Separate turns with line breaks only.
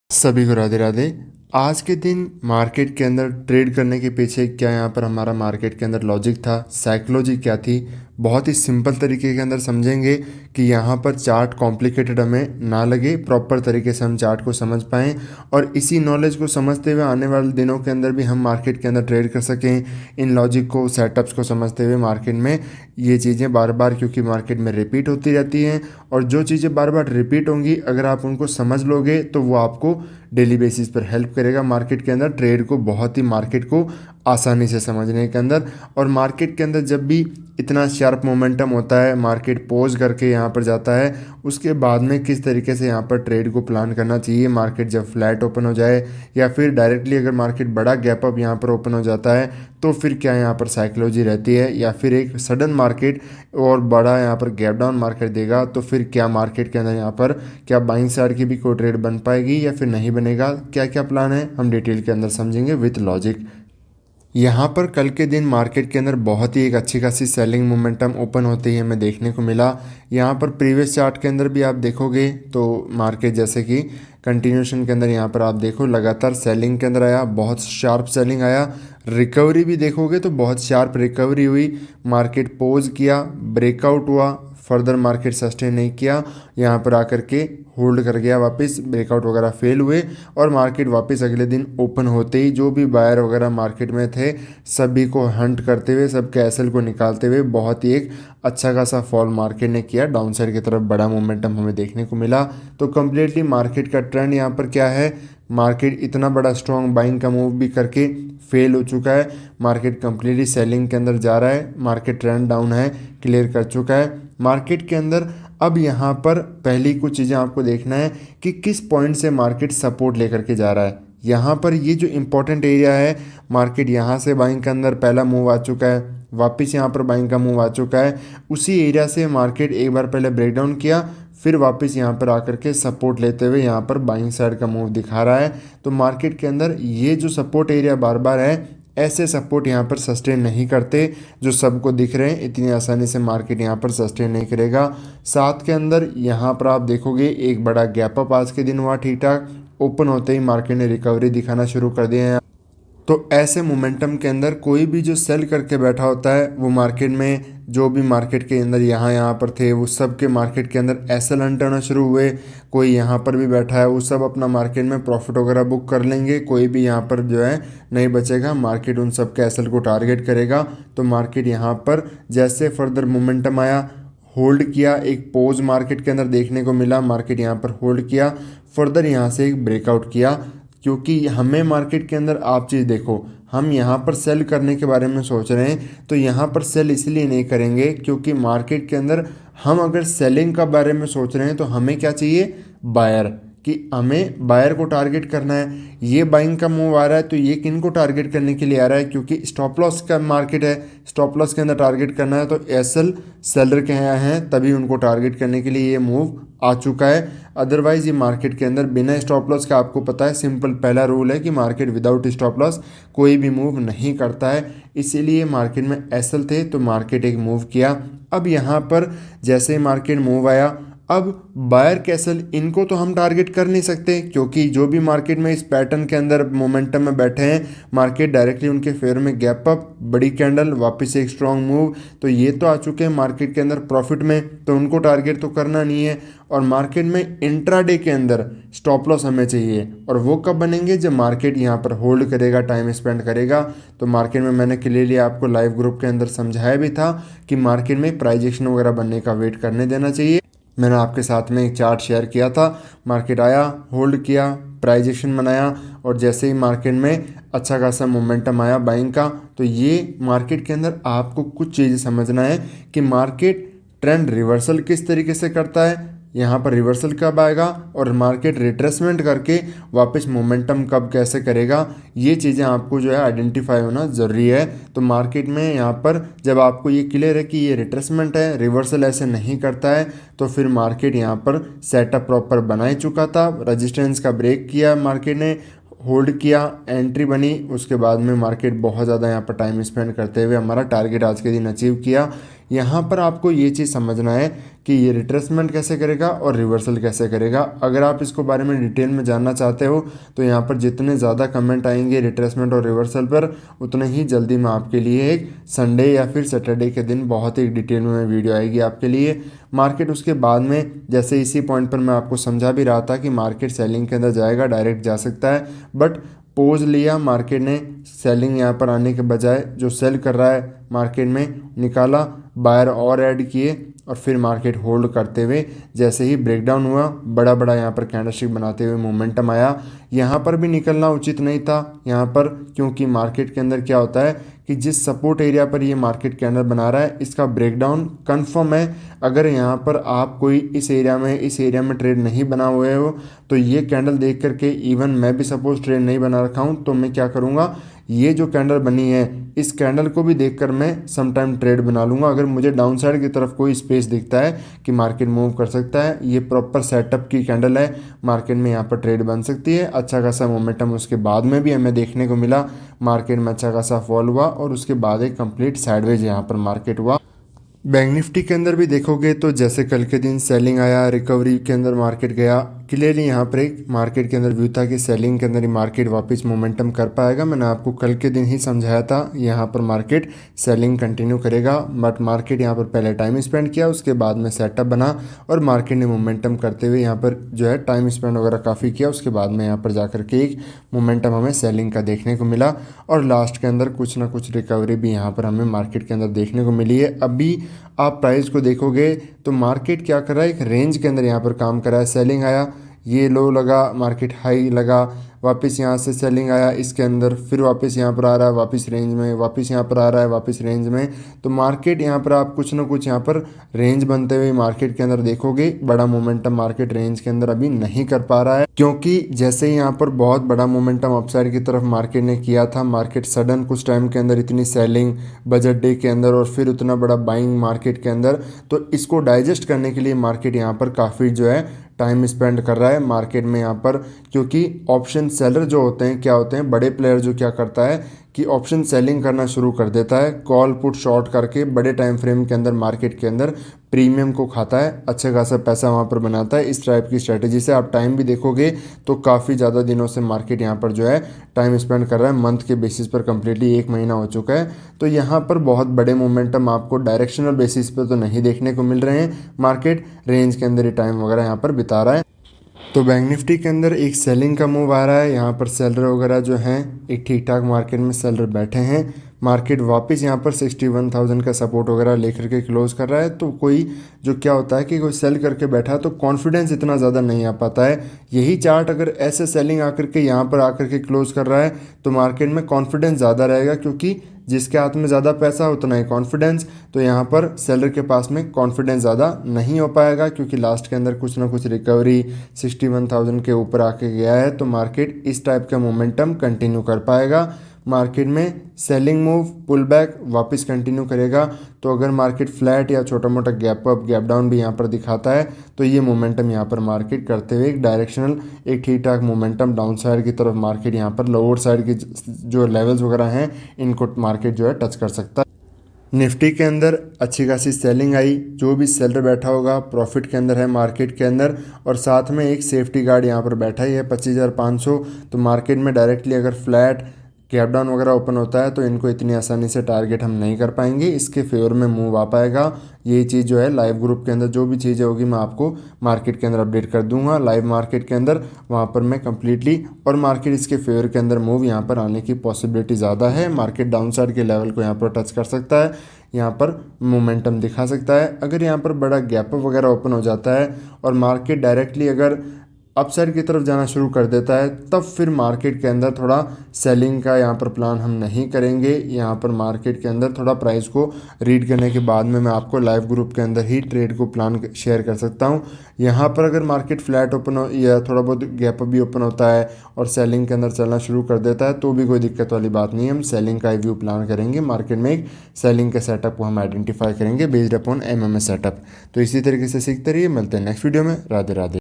सभी को राधे राधे। आज के दिन मार्केट के अंदर ट्रेड करने के पीछे क्या यहाँ पर हमारा मार्केट के अंदर लॉजिक था, साइकोलॉजी क्या थी, बहुत ही सिंपल तरीके के अंदर समझेंगे कि यहाँ पर चार्ट कॉम्प्लिकेटेड हमें ना लगे, प्रॉपर तरीके से हम चार्ट को समझ पाएँ और इसी नॉलेज को समझते हुए आने वाले दिनों के अंदर भी हम मार्केट के अंदर ट्रेड कर सकें। इन लॉजिक को, सेटअप्स को समझते हुए मार्केट में ये चीज़ें बार बार, क्योंकि मार्केट में रिपीट होती रहती हैं और जो चीज़ें बार बार रिपीट होंगी अगर आप उनको समझ लोगे तो वो आपको डेली बेसिस पर हेल्प करेगा मार्केट के अंदर ट्रेड को, बहुत ही मार्केट को आसानी से समझने के अंदर। और मार्केट के अंदर जब भी इतना शार्प मोमेंटम होता है, मार्केट पॉज करके यहाँ पर जाता है, उसके बाद में किस तरीके से यहाँ पर ट्रेड को प्लान करना चाहिए। मार्केट जब फ्लैट ओपन हो जाए या फिर डायरेक्टली अगर मार्केट बड़ा गैप अप यहाँ पर ओपन हो जाता है तो फिर क्या यहाँ पर साइकोलॉजी रहती है, या फिर एक सडन मार्केट और बड़ा यहाँ पर गैप डाउन मार्केट देगा तो फिर क्या मार्केट के अंदर यहाँ पर क्या बाइंग साइड की भी कोई ट्रेड बन पाएगी या फिर नहीं बनेगा, क्या क्या प्लान है हम डिटेल के अंदर समझेंगे विथ लॉजिक। यहाँ पर कल के दिन मार्केट के अंदर बहुत ही एक अच्छी खासी सेलिंग मोमेंटम ओपन होते ही हमें देखने को मिला। यहाँ पर प्रीवियस चार्ट के अंदर भी आप देखोगे तो मार्केट जैसे कि कंटिन्यूशन के अंदर यहाँ पर आप देखो लगातार सेलिंग के अंदर आया, बहुत शार्प सेलिंग आया। रिकवरी भी देखोगे तो बहुत शार्प रिकवरी हुई, मार्केट पोज किया, ब्रेकआउट हुआ, फर्दर मार्केट सस्टेन नहीं किया, यहाँ पर आकर के होल्ड कर गया, वापस ब्रेकआउट वगैरह फेल हुए और मार्केट वापस अगले दिन ओपन होते ही जो भी बायर वगैरह मार्केट में थे सभी को हंट करते हुए, सब कैसल को निकालते हुए बहुत ही एक अच्छा खासा फॉल मार्केट ने किया, डाउन साइड की तरफ बड़ा मोमेंटम हमें देखने को मिला। तो कम्प्लीटली मार्केट का ट्रेंड यहाँ पर क्या है, मार्केट इतना बड़ा स्ट्रॉन्ग बाइंग का मूव भी करके फेल हो चुका है, मार्केट कम्प्लीटली सेलिंग के अंदर जा रहा है, मार्केट ट्रेंड डाउन है, क्लियर कर चुका है मार्केट के अंदर। अब यहाँ पर पहली कुछ चीज़ें आपको देखना है कि किस पॉइंट से मार्केट सपोर्ट लेकर के जा रहा है। यहाँ पर ये जो इम्पोर्टेंट एरिया है, मार्केट यहाँ से बाइंग के अंदर पहला मूव आ चुका है, वापस यहाँ पर बाइंग का मूव आ चुका है, उसी एरिया से मार्केट एक बार पहले ब्रेकडाउन किया, फिर वापस यहाँ पर आकर के सपोर्ट लेते हुए यहाँ पर बाइंग साइड का मूव दिखा रहा है। तो मार्केट के अंदर ये जो सपोर्ट एरिया बार बार है, ऐसे सपोर्ट यहाँ पर सस्टेन नहीं करते जो सबको दिख रहे हैं, इतनी आसानी से मार्केट यहाँ पर सस्टेन नहीं करेगा। साथ के अंदर यहाँ पर आप देखोगे एक बड़ा गैप अप आज के दिन हुआ, ठीक ठाक ओपन होते ही मार्केट ने रिकवरी दिखाना शुरू कर दिए हैं। तो ऐसे मोमेंटम के अंदर कोई भी जो सेल करके बैठा होता है वो मार्केट में, जो भी मार्केट के अंदर यहाँ पर थे वो सब के मार्केट के अंदर ऐसे लंट आना शुरू हुए, कोई यहाँ पर भी बैठा है वो सब अपना मार्केट में प्रॉफिट वगैरह बुक कर लेंगे, कोई भी यहाँ पर जो है नहीं बचेगा, मार्केट उन सब के एसएल को टारगेट करेगा। तो मार्केट यहाँ पर जैसे फर्दर मोमेंटम आया, होल्ड किया, एक पोज मार्केट के अंदर देखने को मिला, मार्केट यहाँ पर होल्ड किया, फर्दर यहाँ से एक ब्रेकआउट किया। क्योंकि हमें मार्केट के अंदर आप चीज़ देखो, हम यहाँ पर सेल करने के बारे में सोच रहे हैं तो यहाँ पर सेल इसलिए नहीं करेंगे क्योंकि मार्केट के अंदर हम अगर सेलिंग का बारे में सोच रहे हैं तो हमें क्या चाहिए, बायर, कि हमें बायर को टारगेट करना है। ये बाइंग का मूव आ रहा है तो ये किन को टारगेट करने के लिए आ रहा है, क्योंकि स्टॉप लॉस का मार्केट है, स्टॉप लॉस के अंदर टारगेट करना है, तो एसएल सेलर के यहाँ हैं तभी उनको टारगेट करने के लिए ये मूव आ चुका है। अदरवाइज ये मार्केट के अंदर बिना स्टॉप लॉस का, आपको पता है सिंपल पहला रूल है कि मार्केट विदाउट स्टॉप लॉस कोई भी मूव नहीं करता है, इसीलिए मार्केट में एसएल थे तो मार्केट एक मूव किया। अब यहाँ पर जैसे ही मार्केट मूव आया, अब बायर कैसल इनको तो हम टारगेट कर नहीं सकते क्योंकि जो भी मार्केट में इस पैटर्न के अंदर मोमेंटम में बैठे हैं, मार्केट डायरेक्टली उनके फेवर में गैप अप, बड़ी कैंडल, वापस एक स्ट्रांग मूव, तो ये तो आ चुके हैं मार्केट के अंदर प्रॉफिट में, तो उनको टारगेट तो करना नहीं है। और मार्केट में इंट्राडे के अंदर स्टॉप लॉस हमें चाहिए, और वो कब बनेंगे, जब मार्केट यहाँ पर होल्ड करेगा, टाइम स्पेंड करेगा। तो मार्केट में मैंने क्लियरली आपको लाइव ग्रुप के अंदर समझाया भी था कि मार्केट में प्राइस एक्शन वगैरह बनने का वेट करने देना चाहिए। मैंने आपके साथ में एक चार्ट शेयर किया था, मार्केट आया, होल्ड किया, प्राइस एक्शन बनाया, और जैसे ही मार्केट में अच्छा खासा मोमेंटम आया बाइंग का, तो ये मार्केट के अंदर आपको कुछ चीज़ें समझना है कि मार्केट ट्रेंड रिवर्सल किस तरीके से करता है, यहाँ पर रिवर्सल कब आएगा, और मार्केट रिट्रेसमेंट करके वापस मोमेंटम कब कैसे करेगा, ये चीज़ें आपको जो है आइडेंटिफाई होना ज़रूरी है। तो मार्केट में यहाँ पर जब आपको ये क्लियर है कि ये रिट्रेसमेंट है, रिवर्सल ऐसे नहीं करता है, तो फिर मार्केट यहाँ पर सेटअप प्रॉपर बना ही चुका था, रजिस्टेंस का ब्रेक किया मार्केट ने, होल्ड किया, एंट्री बनी, उसके बाद में मार्केट बहुत ज़्यादा यहाँ पर टाइम स्पेंड करते हुए हमारा टारगेट आज के दिन अचीव किया। यहाँ पर आपको ये चीज़ समझना है कि ये रिट्रेसमेंट कैसे करेगा और रिवर्सल कैसे करेगा। अगर आप इसको बारे में डिटेल में जानना चाहते हो तो यहाँ पर जितने ज़्यादा कमेंट आएंगे रिट्रेसमेंट और रिवर्सल पर, उतने ही जल्दी मैं आपके लिए एक संडे या फिर सैटरडे के दिन बहुत ही डिटेल में वीडियो आएगी आपके लिए। मार्केट उसके बाद में, जैसे इसी पॉइंट पर मैं आपको समझा भी रहा था कि मार्केट सेलिंग के अंदर जाएगा, डायरेक्ट जा सकता है, बट पोज लिया मार्केट ने, सेलिंग यहाँ पर आने के बजाय जो सेल कर रहा है मार्केट में निकाला, बायर और ऐड किए और फिर मार्केट होल्ड करते हुए जैसे ही ब्रेकडाउन हुआ, बड़ा बड़ा यहाँ पर कैंडलस्टिक बनाते हुए मोमेंटम आया। यहाँ पर भी निकलना उचित नहीं था यहाँ पर, क्योंकि मार्केट के अंदर क्या होता है कि जिस सपोर्ट एरिया पर ये मार्केट कैंडल बना रहा है इसका ब्रेकडाउन कंफर्म है। अगर यहाँ पर आप कोई इस एरिया में ट्रेड नहीं बना हुए हो तो ये कैंडल देख करके, इवन मैं भी सपोज ट्रेड नहीं बना रखा हूँ, तो मैं क्या करूँगा, ये जो कैंडल बनी है इस कैंडल को भी देखकर मैं समटाइम ट्रेड बना लूँगा। अगर मुझे डाउन साइड की तरफ कोई स्पेस दिखता है कि मार्केट मूव कर सकता है, ये प्रॉपर सेटअप की कैंडल है, मार्केट में यहाँ पर ट्रेड बन सकती है। अच्छा खासा मोमेंटम उसके बाद में भी हमें देखने को मिला, मार्केट में अच्छा खासा फॉल हुआ और उसके बाद एक कंप्लीट साइडवेज यहाँ पर मार्केट हुआ। बैंक निफ्टी के अंदर भी देखोगे तो जैसे कल के दिन सेलिंग आया, रिकवरी के अंदर मार्केट गया, क्लियरली यहाँ पर एक मार्केट के अंदर व्यू था कि सेलिंग के अंदर ही मार्केट वापस मोमेंटम कर पाएगा। मैंने आपको कल के दिन ही समझाया था यहाँ पर मार्केट सेलिंग कंटिन्यू करेगा, बट मार्केट यहाँ पर पहले टाइम स्पेंड किया, उसके बाद में सेटअप बना और मार्केट ने मोमेंटम करते हुए यहाँ पर जो है टाइम स्पेंड वगैरह काफ़ी किया, उसके बाद में यहाँ पर जाकर के एक मोमेंटम हमें सेलिंग का देखने को मिला और लास्ट के अंदर कुछ ना कुछ रिकवरी भी यहाँ पर हमें मार्केट के अंदर देखने को मिली है। अभी आप प्राइस को देखोगे तो मार्केट क्या कर रहा है, एक रेंज के अंदर यहाँ पर काम कर रहा है। सेलिंग आया, ये लो लगा, मार्केट हाई लगा, वापस यहाँ से सेलिंग आया इसके अंदर, फिर वापस यहाँ पर आ रहा है, वापस रेंज में, वापस यहाँ पर आ रहा है, वापस रेंज में। तो मार्केट यहाँ पर आप कुछ ना कुछ यहाँ पर रेंज बनते हुए मार्केट के अंदर देखोगे। बड़ा मोमेंटम मार्केट रेंज के अंदर अभी नहीं कर पा रहा है, क्योंकि जैसे ही यहाँ पर बहुत बड़ा मोमेंटम अपसाइड की तरफ मार्केट ने किया था, मार्केट सडन कुछ टाइम के अंदर इतनी सेलिंग बजट डे के अंदर और फिर उतना बड़ा बाइंग मार्केट के अंदर, तो इसको डाइजेस्ट करने के लिए मार्केट यहाँ पर काफ़ी जो है टाइम स्पेंड कर रहा है मार्केट में यहाँ पर। क्योंकि ऑप्शन सेलर जो होते हैं, क्या होते हैं, बड़े प्लेयर जो क्या करता है कि ऑप्शन सेलिंग करना शुरू कर देता है, कॉल पुट शॉर्ट करके बड़े टाइम फ्रेम के अंदर मार्केट के अंदर प्रीमियम को खाता है, अच्छा खासा पैसा वहाँ पर बनाता है। इस टाइप की स्ट्रैटेजी से आप टाइम भी देखोगे तो काफ़ी ज़्यादा दिनों से मार्केट यहाँ पर जो है टाइम स्पेंड कर रहा है, मंथ के बेसिस पर कम्प्लीटली 1 महीना हो चुका है। तो यहाँ पर बहुत बड़े मोमेंटम आपको डायरेक्शनल बेसिस पर तो नहीं देखने को मिल रहे हैं, मार्केट रेंज के अंदर ही टाइम वगैरह यहाँ पर बिता रहा है। तो बैंक निफ्टी के अंदर एक सेलिंग का मूव आ रहा है, यहाँ पर सेलर वगैरह जो हैं एक ठीक ठाक मार्केट में सेलर बैठे हैं। मार्केट वापस यहाँ पर 61,000 का सपोर्ट वगैरह लेकर के क्लोज कर रहा है। तो कोई जो क्या होता है कि कोई सेल करके बैठा है तो कॉन्फिडेंस इतना ज़्यादा नहीं आ पाता है। यही चार्ट अगर ऐसे सेलिंग आकर के यहाँ पर आकर के क्लोज कर रहा है तो मार्केट में कॉन्फिडेंस ज़्यादा रहेगा, क्योंकि जिसके हाथ में ज़्यादा पैसा उतना ही कॉन्फिडेंस। तो यहाँ पर सेलर के पास में कॉन्फिडेंस ज़्यादा नहीं हो पाएगा, क्योंकि लास्ट के अंदर कुछ ना कुछ रिकवरी 61,000 के ऊपर आके गया है। तो मार्केट इस टाइप का मोमेंटम कंटिन्यू कर पाएगा। मार्केट में सेलिंग मूव पुल बैक वापस कंटिन्यू करेगा। तो अगर मार्केट फ्लैट या छोटा मोटा गैप अप गैप डाउन भी यहाँ पर दिखाता है तो ये मोमेंटम यहाँ पर मार्केट करते हुए एक डायरेक्शनल एक ठीक ठाक मोमेंटम डाउन साइड की तरफ मार्केट यहाँ पर लोअर साइड की जो लेवल्स वगैरह हैं इनको मार्केट जो है टच कर सकता है। निफ्टी के अंदर अच्छी खासी सेलिंग आई, जो भी सेलर बैठा होगा प्रॉफिट के अंदर है मार्केट के अंदर, और साथ में एक सेफ्टी गार्ड यहाँ पर बैठा ही है 25,500। तो मार्केट में डायरेक्टली अगर फ्लैट गैप डाउन वगैरह ओपन होता है तो इनको इतनी आसानी से टारगेट हम नहीं कर पाएंगे, इसके फेवर में मूव आ पाएगा। ये चीज़ जो है लाइव ग्रुप के अंदर जो भी चीज़ें होगी मैं आपको मार्केट के अंदर अपडेट कर दूंगा लाइव मार्केट के अंदर, वहाँ पर मैं कम्प्लीटली, और मार्केट इसके फेवर के अंदर मूव यहाँ पर आने की पॉसिबिलिटी ज़्यादा है। मार्केट डाउन साइड के लेवल को यहाँ पर टच कर सकता है, यहाँ पर मोमेंटम दिखा सकता है। अगर यहाँ पर बड़ा गैप अप वगैरह ओपन हो जाता है और मार्केट डायरेक्टली अगर अपसाइड की तरफ जाना शुरू कर देता है तब फिर मार्केट के अंदर थोड़ा सेलिंग का यहाँ पर प्लान हम नहीं करेंगे। यहाँ पर मार्केट के अंदर थोड़ा प्राइस को रीड करने के बाद में मैं आपको लाइव ग्रुप के अंदर ही ट्रेड को प्लान शेयर कर सकता हूँ। यहाँ पर अगर मार्केट फ्लैट ओपन हो या थोड़ा बहुत गैप भी ओपन होता है और सेलिंग के अंदर चलना शुरू कर देता है तो भी कोई दिक्कत वाली बात नहीं है, हम सेलिंग का व्यू प्लान करेंगे। मार्केट में एक सेलिंग के सेटअप को हम आइडेंटिफाई करेंगे बेस्ड अपॉन एमएमए सेटअप। तो इसी तरीके से सीखते रहिए, मिलते हैं नेक्स्ट वीडियो में। राधे राधे।